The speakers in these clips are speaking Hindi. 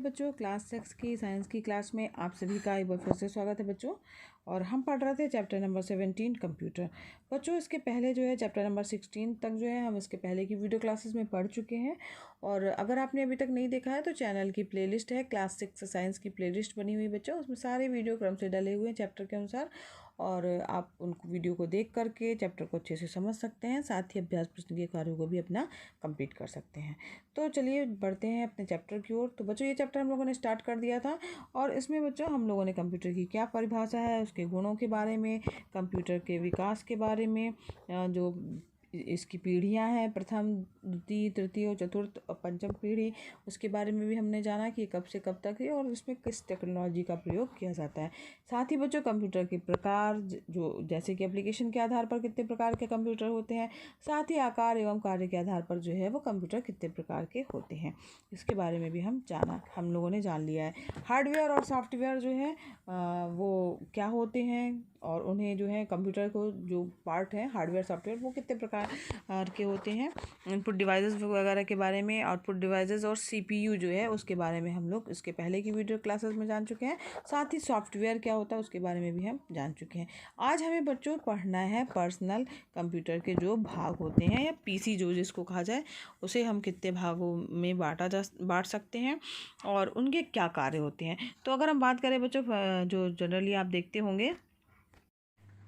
बच्चों क्लास 6 की साइंस की क्लास में आप सभी का एक बार फिर से स्वागत है बच्चों। और हम पढ़ रहे थे चैप्टर नंबर 17 कंप्यूटर। बच्चों इसके पहले जो है चैप्टर नंबर 16 तक जो है हम इसके पहले की वीडियो क्लासेस में पढ़ चुके हैं। और अगर आपने अभी तक नहीं देखा है तो चैनल की प्लेलिस्ट है, क्लास 6 साइंस की प्लेलिस्ट बनी हुई बच्चों, उसमें सारे वीडियो क्रम से डले हुए हैं चैप्टर के अनुसार। और आप उन वीडियो को देख करके चैप्टर को अच्छे से समझ सकते हैं, साथ ही अभ्यास प्रश्न के कार्यों को भी अपना कंप्लीट कर सकते हैं। तो चलिए बढ़ते हैं अपने चैप्टर की ओर। तो बच्चों ये चैप्टर हम लोगों ने स्टार्ट कर दिया था और इसमें बच्चों हम लोगों ने कंप्यूटर की क्या परिभाषा है, उसके गुणों के बारे में, कंप्यूटर के विकास के बारे में, जो इसकी पीढ़ियां हैं, प्रथम द्वितीय तृतीय और चतुर्थ और पंचम पीढ़ी, उसके बारे में भी हमने जाना कि कब से कब तक है और इसमें किस टेक्नोलॉजी का प्रयोग किया जाता है। साथ ही बच्चों कंप्यूटर के प्रकार, जो जैसे कि एप्लीकेशन के आधार पर कितने प्रकार के कंप्यूटर होते हैं, साथ ही आकार एवं कार्य के आधार पर जो है वो कंप्यूटर कितने प्रकार के होते हैं, इसके बारे में भी हम लोगों ने जान लिया है। हार्डवेयर और सॉफ्टवेयर जो है वो क्या होते हैं और उन्हें जो है कंप्यूटर को जो पार्ट है हार्डवेयर सॉफ्टवेयर वो कितने प्रकार के होते हैं, इनपुट डिवाइसेस वगैरह के बारे में, आउटपुट डिवाइसेस और सीपीयू जो है उसके बारे में हम लोग इसके पहले की वीडियो क्लासेस में जान चुके हैं। साथ ही सॉफ्टवेयर क्या होता है उसके बारे में भी हम जान चुके हैं। आज हमें बच्चों पढ़ना है पर्सनल कंप्यूटर के जो भाग होते हैं या पीसी जो जिसको कहा जाए, उसे हम कितने भागों में बांट सकते हैं और उनके क्या कार्य होते हैं। तो अगर हम बात करें बच्चों जो जनरली आप देखते होंगे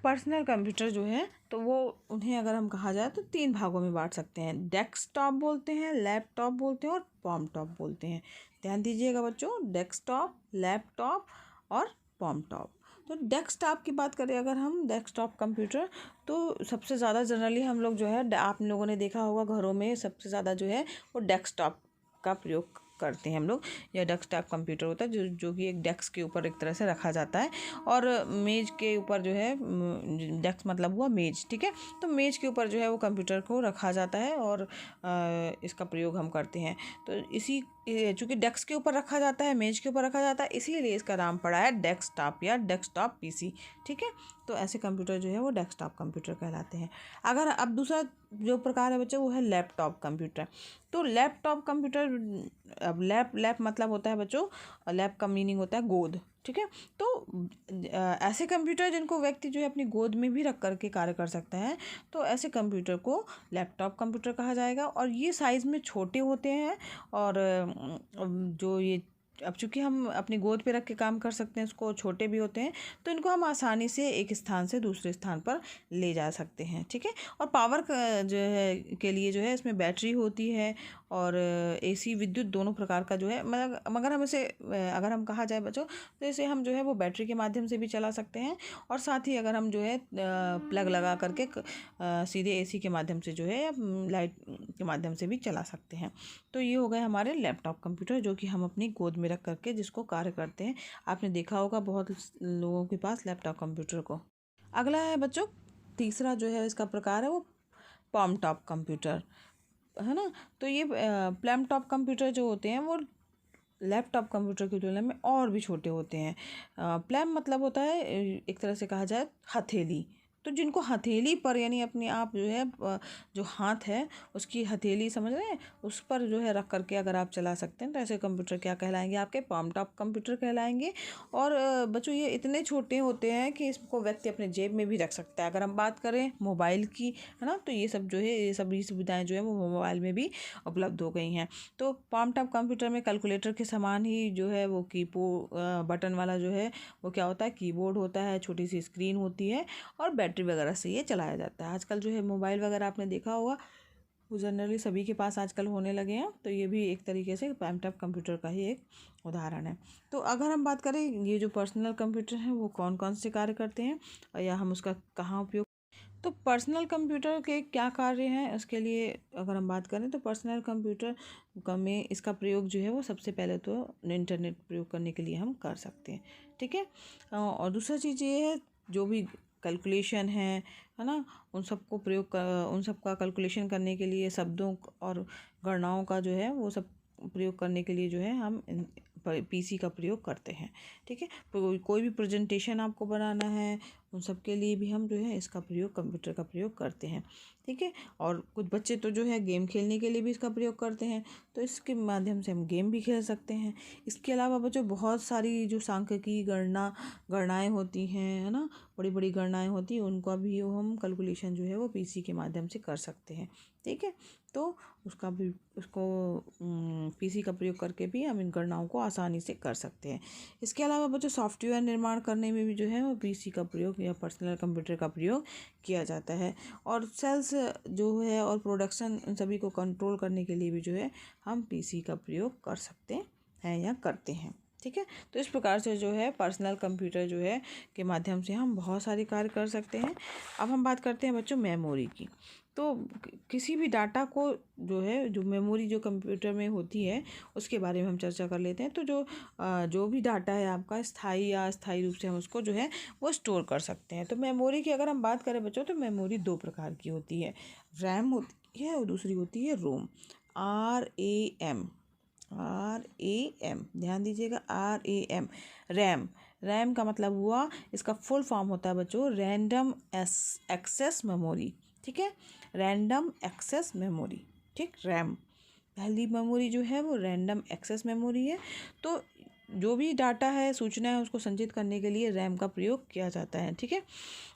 पर्सनल कंप्यूटर जो है तो वो उन्हें अगर हम कहा जाए तो 3 भागों में बांट सकते हैं। डेस्कटॉप बोलते हैं, लैपटॉप बोलते हैं और पॉमटॉप बोलते हैं। ध्यान दीजिएगा बच्चों, डेस्कटॉप, लैपटॉप और पॉमटॉप। तो डेस्कटॉप की बात करें अगर हम, डेस्कटॉप कंप्यूटर तो सबसे ज़्यादा जनरली हम लोग जो है आप लोगों ने देखा होगा घरों में सबसे ज़्यादा जो है वो डेस्कटॉप का प्रयोग करते हैं हम लोग। यह डेस्कटॉप कंप्यूटर होता है जो कि एक डेस्क के ऊपर एक तरह से रखा जाता है और मेज के ऊपर जो है, डेस्क मतलब हुआ मेज, ठीक है। तो मेज के ऊपर जो है वो कंप्यूटर को रखा जाता है और इसका प्रयोग हम करते हैं। तो इसी चूँकि डेस्क के ऊपर रखा जाता है, मेज के ऊपर रखा जाता है, इसीलिए इसका नाम पड़ा है डेस्कटॉप या डेस्कटॉप पीसी, ठीक है। तो ऐसे कंप्यूटर जो है वो डेस्कटॉप कंप्यूटर कहलाते हैं। अगर अब दूसरा जो प्रकार है बच्चों वो है लैपटॉप कंप्यूटर। तो लैपटॉप कंप्यूटर, अब लैप मतलब होता है बच्चों, लैप का मीनिंग होता है गोद, ठीक है। तो ऐसे कंप्यूटर जिनको व्यक्ति जो है अपनी गोद में भी रख करके कार्य कर सकता है, तो ऐसे कंप्यूटर को लैपटॉप कंप्यूटर कहा जाएगा। और ये साइज़ में छोटे होते हैं और जो ये अब चूँकि हम अपनी गोद पे रख के काम कर सकते हैं, उसको छोटे भी होते हैं, तो इनको हम आसानी से एक स्थान से दूसरे स्थान पर ले जा सकते हैं, ठीक है। और पावर जो है के लिए जो है इसमें बैटरी होती है और एसी विद्युत दोनों प्रकार का जो है, मगर हम इसे अगर हम कहा जाए बच्चों तो इसे हम जो है वो बैटरी के माध्यम से भी चला सकते हैं और साथ ही अगर हम जो है प्लग लगा करके सीधे एसी के माध्यम से जो है लाइट के माध्यम से भी चला सकते हैं। तो ये हो गए हमारे लैपटॉप कंप्यूटर जो कि हम अपनी गोद में रख करके जिसको कार्य करते हैं। आपने देखा होगा बहुत लोगों के पास लैपटॉप कंप्यूटर को। अगला है बच्चों, तीसरा जो है इसका प्रकार है वो पॉमटॉप कंप्यूटर, है ना। तो ये लैपटॉप कंप्यूटर जो होते हैं वो लैपटॉप कंप्यूटर की तुलना में और भी छोटे होते हैं। प्लैम मतलब होता है एक तरह से कहा जाए हथेली। तो जिनको हथेली पर यानी अपने आप जो है जो हाथ है उसकी हथेली समझ रहे हैं, उस पर जो है रख करके अगर आप चला सकते हैं तो ऐसे कंप्यूटर क्या कहलाएंगे, आपके पॉमटॉप कंप्यूटर कहलाएंगे। और बच्चों ये इतने छोटे होते हैं कि इसको व्यक्ति अपने जेब में भी रख सकता है। अगर हम बात करें मोबाइल की, है ना, तो ये सब जो है ये सभी सुविधाएँ जो है वो मोबाइल में भी उपलब्ध हो गई हैं। तो पॉमटॉप कंप्यूटर में कैलकुलेटर के समान ही जो है वो बटन वाला जो है वो क्या होता है, कीबोर्ड होता है, छोटी सी स्क्रीन होती है और बैटरी वगैरह से ये चलाया जाता है। आजकल जो है मोबाइल वगैरह आपने देखा होगा वो जनरली सभी के पास आजकल होने लगे हैं, तो ये भी एक तरीके से लैपटॉप कंप्यूटर का ही एक उदाहरण है। तो अगर हम बात करें ये जो पर्सनल कंप्यूटर हैं वो कौन कौन से कार्य करते हैं या हम उसका कहाँ उपयोग, तो पर्सनल कंप्यूटर के क्या कार्य हैं उसके लिए अगर हम बात करें तो पर्सनल कंप्यूटर में इसका प्रयोग जो है वो सबसे पहले तो इंटरनेट प्रयोग करने के लिए हम कर सकते हैं, ठीक है। और दूसरा चीज़ ये है जो भी कैलकुलेशन है ना, उन सबका कैलकुलेशन करने के लिए शब्दों और गणनाओं का जो है वो सब प्रयोग करने के लिए जो है हम पीसी का प्रयोग करते हैं। ठीक है, कोई भी प्रेजेंटेशन आपको बनाना है उन सब के लिए भी हम जो है इसका प्रयोग, कंप्यूटर का प्रयोग करते हैं। ठीक है, और कुछ बच्चे तो जो है गेम खेलने के लिए भी इसका प्रयोग करते हैं, तो इसके माध्यम से हम गेम भी खेल सकते हैं। इसके अलावा बच्चों बहुत सारी जो सांख्यिकी गणनाएँ होती हैं, है ना, बड़ी बड़ी गणनाएँ होती हैं, उनका भी हम कैलकुलेशन जो है वो पीसी के माध्यम से कर सकते हैं। ठीक है, तो उसको पीसी का प्रयोग करके भी हम इन गणनाओं को आसानी से कर सकते हैं। इसके अलावा बच्चों सॉफ्टवेयर निर्माण करने में भी जो है वो पीसी का प्रयोग या पर्सनल कंप्यूटर का प्रयोग किया जाता है। और सेल्स जो है और प्रोडक्शन, इन सभी को कंट्रोल करने के लिए भी जो है हम पीसी का प्रयोग कर सकते हैं या करते हैं। ठीक है, तो इस प्रकार से जो है पर्सनल कंप्यूटर जो है के माध्यम से हम बहुत सारे कार्य कर सकते हैं। अब हम बात करते हैं बच्चों मेमोरी की। तो किसी भी डाटा को जो है, जो मेमोरी जो कंप्यूटर में होती है उसके बारे में हम चर्चा कर लेते हैं। तो जो भी डाटा है आपका स्थायी या अस्थायी रूप से हम उसको जो है वो स्टोर कर सकते हैं। तो मेमोरी की अगर हम बात करें बच्चों, तो मेमोरी दो प्रकार की होती है, रैम होती है और दूसरी होती है रोम, RAM, ध्यान दीजिएगा, RAM। रैम का मतलब हुआ, इसका फुल फॉर्म होता है बच्चों रैंडम एक्सेस मेमोरी। ठीक है, रैंडम एक्सेस मेमोरी। ठीक, रैम पहली मेमोरी जो है वो रैंडम एक्सेस मेमोरी है। तो जो भी डाटा है, सूचना है, उसको संचित करने के लिए रैम का प्रयोग किया जाता है। ठीक है,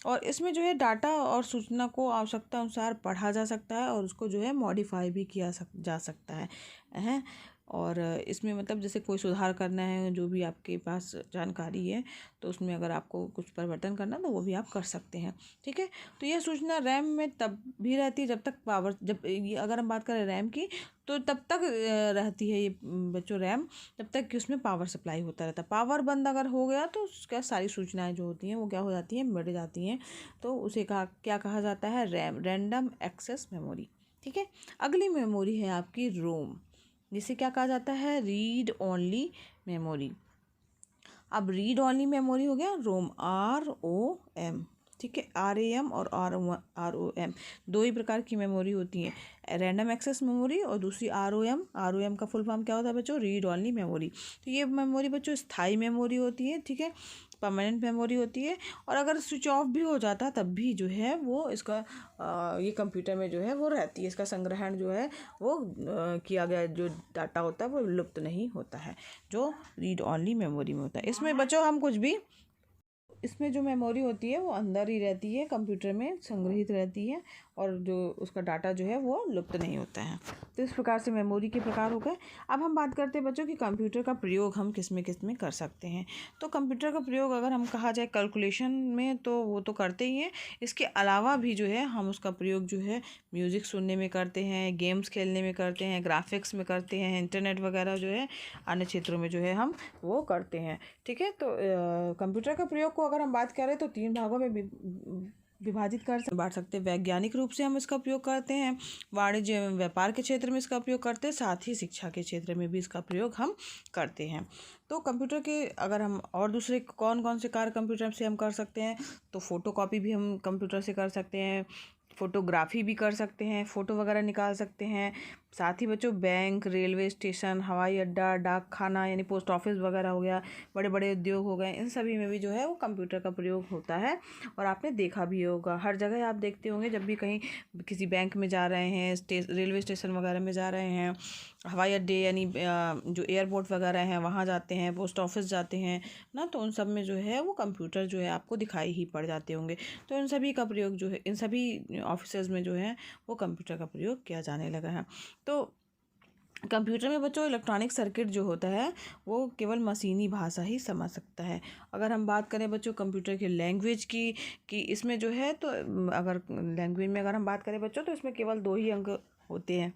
और इसमें जो है डाटा और सूचना को आवश्यकता अनुसार पढ़ा जा सकता है और उसको जो है मॉडिफाई भी किया जा सकता है। और इसमें मतलब जैसे कोई सुधार करना है, जो भी आपके पास जानकारी है, तो उसमें अगर आपको कुछ परिवर्तन करना तो वो भी आप कर सकते हैं। ठीक है, तो यह सूचना रैम में तब भी रहती है जब तक अगर हम बात करें रैम की, तो तब तक रहती है ये बच्चों रैम, जब तक कि उसमें पावर सप्लाई होता रहता है। पावर बंद अगर हो गया तो उसका सारी सूचनाएं जो होती हैं वो क्या हो जाती हैं, मिट जाती हैं। तो उसे क्या कहा जाता है, रैम, रैंडम एक्सेस मेमोरी। ठीक है, अगली मेमोरी है आपकी रोम, जिसे क्या कहा जाता है, रीड ओनली मेमोरी। अब रीड ओनली मेमोरी हो गया रोम, ROM। ठीक है, RAM और ROM दो ही प्रकार की मेमोरी होती हैं, रैंडम एक्सेस मेमोरी और दूसरी ROM का फुल फॉर्म क्या होता है बच्चों, रीड ओनली मेमोरी। तो ये मेमोरी बच्चों स्थायी मेमोरी होती है। ठीक है, परमानेंट मेमोरी होती है, और अगर स्विच ऑफ भी हो जाता तब भी जो है वो इसका ये कंप्यूटर में जो है वो रहती है, इसका संग्रहण जो है वो किया गया जो डाटा होता है वो लुप्त नहीं होता है, जो रीड ओनली मेमोरी में होता है। इसमें बच्चों हम कुछ भी, इसमें जो मेमोरी होती है वो अंदर ही रहती है, कंप्यूटर में संग्रहित रहती है, और जो उसका डाटा जो है वो लुप्त नहीं होता है। तो इस प्रकार से मेमोरी के प्रकार हो गए। अब हम बात करते हैं बच्चों कि कंप्यूटर का प्रयोग हम किस में कर सकते हैं। तो कंप्यूटर का प्रयोग अगर हम कहा जाए कैलकुलेशन में, तो वो तो करते ही हैं। इसके अलावा भी जो है हम उसका प्रयोग जो है म्यूज़िक सुनने में करते हैं, गेम्स खेलने में करते हैं, ग्राफिक्स में करते हैं, इंटरनेट वगैरह जो है अन्य क्षेत्रों में जो है हम वो करते हैं। ठीक है, तो कंप्यूटर का प्रयोग को अगर हम बात करें तो 3 भागों में विभाजित बांट सकते हैं। वैज्ञानिक रूप से हम इसका उपयोग करते हैं, वाणिज्य एवं व्यापार के क्षेत्र में इसका उपयोग करते हैं, साथ ही शिक्षा के क्षेत्र में भी इसका प्रयोग हम करते हैं। तो कंप्यूटर के अगर हम और दूसरे कौन कौन से कार्य कंप्यूटर से हम कर सकते हैं, तो फोटोकॉपी भी हम कंप्यूटर से कर सकते हैं, फोटोग्राफी भी कर सकते हैं, फ़ोटो वगैरह निकाल सकते हैं। साथ ही बच्चों बैंक, रेलवे स्टेशन, हवाई अड्डा, डाक खाना यानी पोस्ट ऑफिस वगैरह हो गया, बड़े बड़े उद्योग हो गए, इन सभी में भी जो है वो कंप्यूटर का प्रयोग होता है। और आपने देखा भी होगा, हर जगह आप देखते होंगे, जब भी कहीं किसी बैंक में जा रहे हैं, रेलवे स्टेशन वगैरह में जा रहे हैं, हवाई अड्डे यानी जो एयरपोर्ट वगैरह हैं वहाँ जाते हैं, पोस्ट ऑफिस जाते हैं ना, तो उन सब में जो है वो कंप्यूटर जो है आपको दिखाई ही पड़ जाते होंगे। तो इन सभी का प्रयोग जो है, इन सभी ऑफिसेज़ में जो है वो कंप्यूटर का प्रयोग किया जाने लगा है। तो कंप्यूटर में बच्चों इलेक्ट्रॉनिक सर्किट जो होता है वो केवल मशीनी भाषा ही समझ सकता है। अगर हम बात करें बच्चों कंप्यूटर की लैंग्वेज की, कि इसमें जो है, तो अगर लैंग्वेज में अगर हम बात करें बच्चों, तो इसमें केवल 2 ही अंक होते हैं।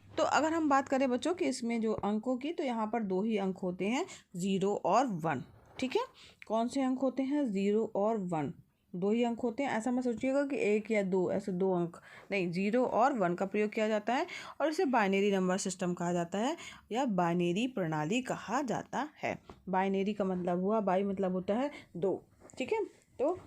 तो अगर हम बात करें बच्चों कि इसमें जो अंकों की, तो यहाँ पर 2 ही अंक होते हैं, 0 और 1। ठीक है, कौन से अंक होते हैं, 0 और 1, 2 ही अंक होते हैं। ऐसा मत सोचिएगा कि 1 या 2, ऐसे 2 अंक नहीं, 0 और 1 का प्रयोग किया जाता है, और इसे बाइनरी नंबर सिस्टम कहा जाता है या बाइनरी प्रणाली कहा जाता है। बाइनरी का मतलब हुआ, बाई मतलब होता है 2। ठीक है, तो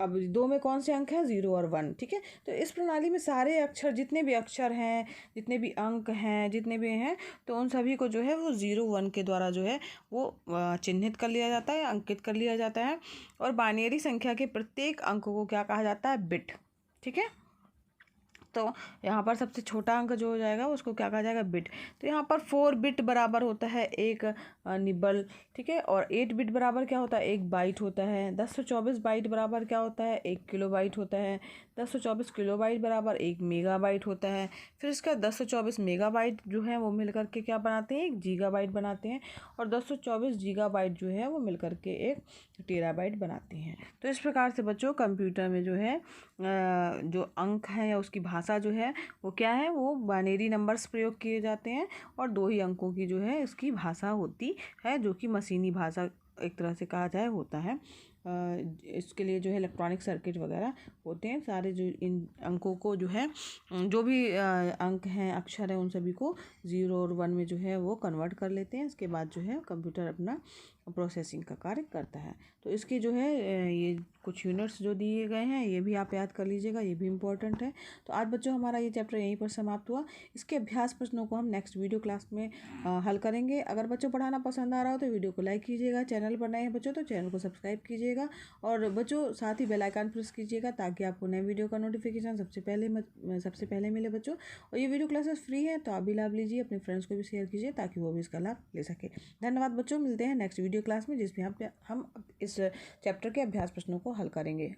अब 2 में कौन से अंक हैं, 0 और 1, ठीक है। तो इस प्रणाली में सारे अक्षर, जितने भी अक्षर हैं, जितने भी अंक हैं, जितने भी हैं, तो उन सभी को जो है वो 0 1 के द्वारा जो है वो चिन्हित कर लिया जाता है, अंकित कर लिया जाता है। और बाइनरी संख्या के प्रत्येक अंक को क्या कहा जाता है, बिट, ठीक है। तो यहाँ पर सबसे छोटा अंक जो हो जाएगा उसको क्या कहा जाएगा, बिट। तो यहाँ पर 4 बिट बराबर होता है 1 निबल, ठीक है। और 8 बिट बराबर क्या होता है, 1 बाइट होता है। 1024 बाइट बराबर क्या होता है, 1 किलोबाइट होता है। 1024 किलोबाइट बराबर 1 मेगाबाइट होता है। फिर इसका 1024 मेगाबाइट जो है वो मिलकर के क्या बनाते हैं, 1 गीगाबाइट बनाते हैं। और 1024 गीगाबाइट जो है वो मिलकर के 1 टेराबाइट बनाते हैं। तो इस प्रकार से बच्चों कंप्यूटर में जो है जो अंक है या उसकी भाषा जो है वो क्या है, वो बाइनरी नंबर्स प्रयोग किए जाते हैं। और 2 ही अंकों की जो है इसकी भाषा होती है, जो कि मशीनी भाषा एक तरह से कहा जाए होता है। इसके लिए जो है इलेक्ट्रॉनिक सर्किट वगैरह होते हैं। सारे जो इन अंकों को जो है, जो भी अंक हैं, अक्षर हैं, उन सभी को 0 और 1 में जो है वो कन्वर्ट कर लेते हैं। इसके बाद जो है कंप्यूटर अपना प्रोसेसिंग का कार्य करता है। तो इसकी जो है ये कुछ यूनिट्स जो दिए गए हैं ये भी आप याद कर लीजिएगा, ये भी इम्पोर्टेंट है। तो आज बच्चों हमारा ये चैप्टर यहीं पर समाप्त हुआ। इसके अभ्यास प्रश्नों को हम नेक्स्ट वीडियो क्लास में हल करेंगे। अगर बच्चों पढ़ाना पसंद आ रहा हो तो वीडियो को लाइक कीजिएगा, चैनल पर नए हैं बच्चों तो चैनल को सब्सक्राइब कीजिएगा। और बच्चों साथ ही बेल आइकन प्रेस कीजिएगा ताकि आपको नए वीडियो का नोटिफिकेशन सबसे पहले मिले बच्चों। और ये वीडियो क्लासेस फ्री है तो आप भी लाभ लीजिए, अपने फ्रेंड्स को भी शेयर कीजिए ताकि वो भी इसका लाभ ले सके। धन्यवाद बच्चों, मिलते हैं नेक्स्ट वीडियो क्लास में जिसमें हम इस चैप्टर के अभ्यास प्रश्नों को हल करेंगे।